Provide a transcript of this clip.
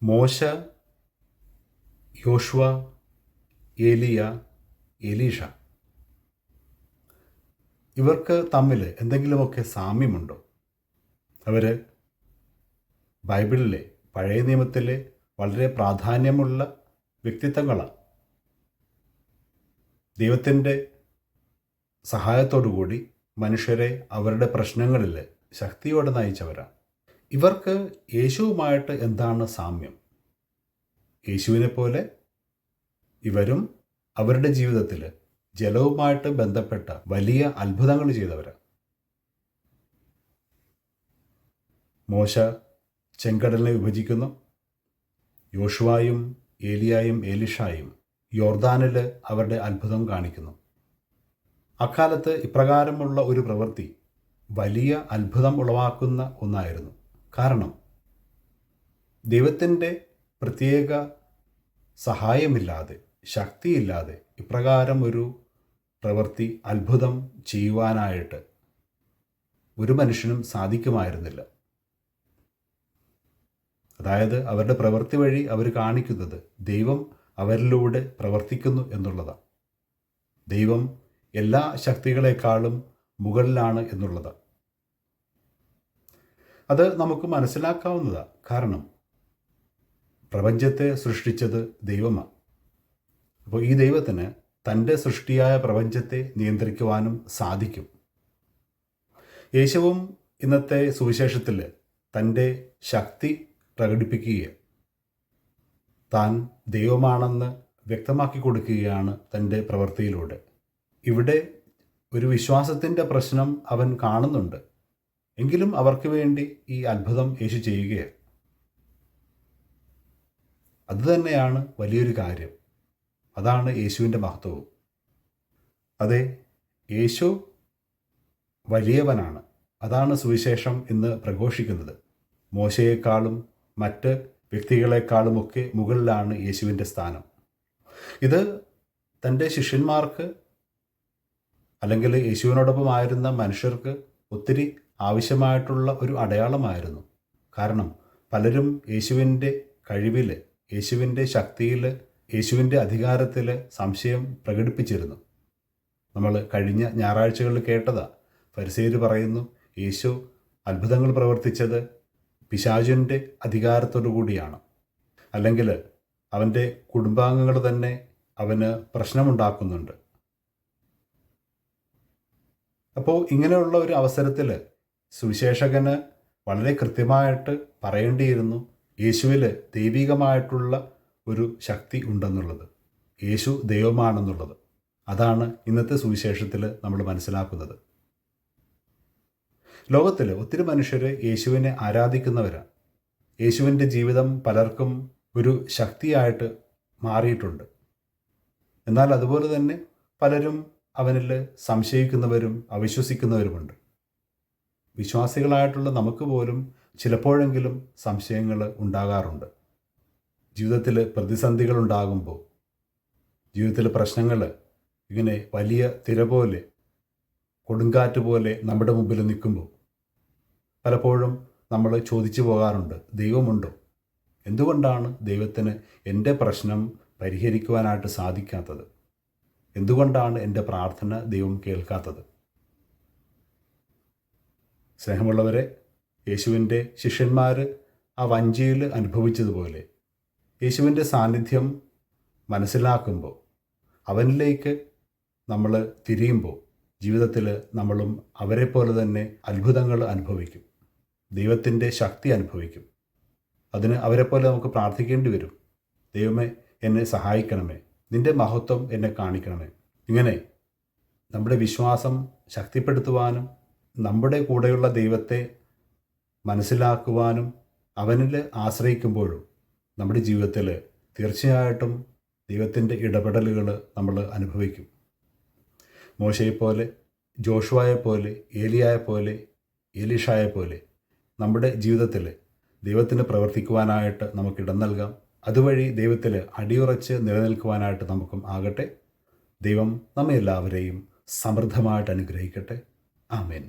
മോശ, യോശുവ, ഏലിയ, എലീഷ, ഇവർക്ക് തമ്മിൽ എന്തെങ്കിലുമൊക്കെ സാമ്യമുണ്ടോ? അവർ ബൈബിളിലെ പഴയ നിയമത്തിലെ വളരെ പ്രാധാന്യമുള്ള വ്യക്തിത്വങ്ങളാണ്. ദൈവത്തിൻ്റെ സഹായത്തോടുകൂടി മനുഷ്യരെ അവരുടെ പ്രശ്നങ്ങളിൽ ശക്തിയോടെ നയിച്ചവരാണ്. ഇവർക്ക് യേശുവുമായിട്ട് എന്താണ് സാമ്യം? യേശുവിനെ പോലെ ഇവരും അവരുടെ ജീവിതത്തിൽ ജലവുമായിട്ട് ബന്ധപ്പെട്ട വലിയ അത്ഭുതങ്ങൾ ചെയ്തവരാണ്. മോശ ചെങ്കടലിനെ വിഭജിക്കുന്നു. യോശുവായും ഏലിയായും എലീഷായും യോർദാനിൽ അവരുടെ അത്ഭുതം കാണിക്കുന്നു. അക്കാലത്ത് ഇപ്രകാരമുള്ള ഒരു പ്രവൃത്തി വലിയ അത്ഭുതം ഉളവാക്കുന്ന ഒന്നായിരുന്നു. കാരണം ദൈവത്തിൻ്റെ പ്രത്യേക സഹായമില്ലാതെ, ശക്തിയില്ലാതെ ഇപ്രകാരം ഒരു പ്രവൃത്തി, അത്ഭുതം ചെയ്യുവാനായിട്ട് ഒരു മനുഷ്യനും സാധിക്കുമായിരുന്നില്ല. അതായത് അവരുടെ പ്രവൃത്തി വഴി അവർ കാണിക്കുന്നത് ദൈവം അവരിലൂടെ പ്രവർത്തിക്കുന്നു എന്നുള്ളതാണ്. ദൈവം എല്ലാ ശക്തികളെക്കാളും മുകളിലാണ് എന്നുള്ളത് അത് നമുക്ക് മനസ്സിലാക്കാവുന്നതാണ്. കാരണം പ്രപഞ്ചത്തെ സൃഷ്ടിച്ചത് ദൈവമാണ്. അപ്പോൾ ഈ ദൈവത്തിന് തൻ്റെ സൃഷ്ടിയായ പ്രപഞ്ചത്തെ നിയന്ത്രിക്കുവാനും സാധിക്കും. യേശുവും ഇന്നത്തെ സുവിശേഷത്തിൽ തൻ്റെ ശക്തി പ്രകടിപ്പിക്കുകയാണ്. താൻ ദൈവമാണെന്ന് വ്യക്തമാക്കി കൊടുക്കുകയാണ് തൻ്റെ പ്രവൃത്തിയിലൂടെ. ഇവിടെ ഒരു വിശ്വാസത്തിൻ്റെ പ്രശ്നം അവൻ കാണുന്നുണ്ട്. എങ്കിലും അവർക്ക് വേണ്ടി ഈ അത്ഭുതം യേശു ചെയ്യുകയാണ്. അതുതന്നെയാണ് വലിയൊരു കാര്യം. അതാണ് യേശുവിൻ്റെ മഹത്വവും. അതെ, യേശു വലിയവനാണ്. അതാണ് സുവിശേഷം ഇന്ന് പ്രഘോഷിക്കുന്നത്. മോശയെക്കാളും മറ്റ് വ്യക്തികളെക്കാളുമൊക്കെ മുകളിലാണ് യേശുവിൻ്റെ സ്ഥാനം. ഇത് തൻ്റെ ശിഷ്യന്മാർക്ക്, അല്ലെങ്കിൽ യേശുവിനോടൊപ്പമായിരുന്ന മനുഷ്യർക്ക് ഒത്തിരി ആവശ്യമായിട്ടുള്ള ഒരു അടയാളമായിരുന്നു. കാരണം പലരും യേശുവിൻ്റെ കഴിവിൽ, യേശുവിൻ്റെ ശക്തിയിൽ, യേശുവിൻ്റെ അധികാരത്തിൽ സംശയം പ്രകടിപ്പിച്ചിരുന്നു. നമ്മൾ കഴിഞ്ഞ ഞായറാഴ്ചകളിൽ കേട്ടതാ. ഫരിസേയർ പറയുന്നു യേശു അത്ഭുതങ്ങൾ പ്രവർത്തിച്ചത് പിശാചിൻ്റെ അധികാരത്തോടു കൂടിയാണ്, അല്ലെങ്കിൽ അവൻ്റെ കുടുംബാംഗങ്ങൾ തന്നെ അവന് പ്രശ്നമുണ്ടാക്കുന്നുണ്ട്. അപ്പോൾ ഇങ്ങനെയുള്ള ഒരു അവസരത്തിൽ സുവിശേഷകന് വളരെ കൃത്യമായിട്ട് പറയേണ്ടിയിരുന്നു യേശുവിൽ ദൈവികമായിട്ടുള്ള ഒരു ശക്തി ഉണ്ടെന്നുള്ളത്, യേശു ദൈവമാണെന്നുള്ളത്. അതാണ് ഇന്നത്തെ സുവിശേഷത്തിൽ നമ്മൾ മനസ്സിലാക്കുന്നത്. ലോകത്തിൽ ഒത്തിരി മനുഷ്യർ യേശുവിനെ ആരാധിക്കുന്നവരാണ്. യേശുവിൻ്റെ ജീവിതം പലർക്കും ഒരു ശക്തിയായിട്ട് മാറിയിട്ടുണ്ട്. എന്നാൽ അതുപോലെ തന്നെ പലരും അവനിൽ സംശയിക്കുന്നവരും അവിശ്വസിക്കുന്നവരുമുണ്ട്. വിശ്വാസികളായിട്ടുള്ള നമുക്ക് പോലും ചിലപ്പോഴെങ്കിലും സംശയങ്ങൾ ഉണ്ടാകാറുണ്ട്. ജീവിതത്തിൽ പ്രതിസന്ധികൾ ഉണ്ടാകുമ്പോൾ, ജീവിതത്തിലെ പ്രശ്നങ്ങൾ ഇങ്ങനെ വലിയ തിര പോലെ, കൊടുങ്കാറ്റ് പോലെ നമ്മുടെ മുമ്പിൽ നിൽക്കുമ്പോൾ പലപ്പോഴും നമ്മൾ ചോദിച്ചു പോകാറുണ്ട്, ദൈവമുണ്ടോ? എന്തുകൊണ്ടാണ് ദൈവത്തിന് എൻ്റെ പ്രശ്നം പരിഹരിക്കുവാനായിട്ട് സാധിക്കാത്തത്? എന്തുകൊണ്ടാണ് എൻ്റെ പ്രാർത്ഥന ദൈവം കേൾക്കാത്തത്? സ്നേഹമുള്ളവരെ, യേശുവിൻ്റെ ശിഷ്യന്മാർ ആ വഞ്ചിയിൽ അനുഭവിച്ചതുപോലെ യേശുവിൻ്റെ സാന്നിധ്യം മനസ്സിലാക്കുമ്പോൾ, അവനിലേക്ക് നമ്മൾ തിരിയുമ്പോൾ ജീവിതത്തിൽ നമ്മളും അവരെപ്പോലെ തന്നെ അത്ഭുതങ്ങൾ അനുഭവിക്കും, ദൈവത്തിൻ്റെ ശക്തി അനുഭവിക്കും. അതിന് അവരെപ്പോലെ നമുക്ക് പ്രാർത്ഥിക്കേണ്ടി വരും. ദൈവമേ, എന്നെ സഹായിക്കണമേ, നിൻ്റെ മഹത്വം എന്നെ കാണിക്കണമേ. ഇങ്ങനെ നമ്മുടെ വിശ്വാസം ശക്തിപ്പെടുത്തുവാനും നമ്മുടെ കൂടെയുള്ള ദൈവത്തെ മനസ്സിലാക്കുവാനും അവനിൽ ആശ്രയിക്കുമ്പോഴും നമ്മുടെ ജീവിതത്തിൽ തീർച്ചയായിട്ടും ദൈവത്തിൻ്റെ ഇടപെടലുകൾ നമ്മൾ അനുഭവിക്കും. മോശയെപ്പോലെ, ജോഷുവയെപ്പോലെ, ഏലിയായെപ്പോലെ, എലീഷായെപ്പോലെ നമ്മുടെ ജീവിതത്തിൽ ദൈവത്തിന് പ്രവർത്തിക്കുവാനായിട്ട് നമുക്കിടം നൽകാം. അതുവഴി ദൈവത്തിൽ അടിയുറച്ച് നിലനിൽക്കുവാനായിട്ട് നമുക്കും ആകട്ടെ. ദൈവം നമ്മെ എല്ലാവരെയും സമൃദ്ധമായിട്ട് അനുഗ്രഹിക്കട്ടെ. ആമേൻ.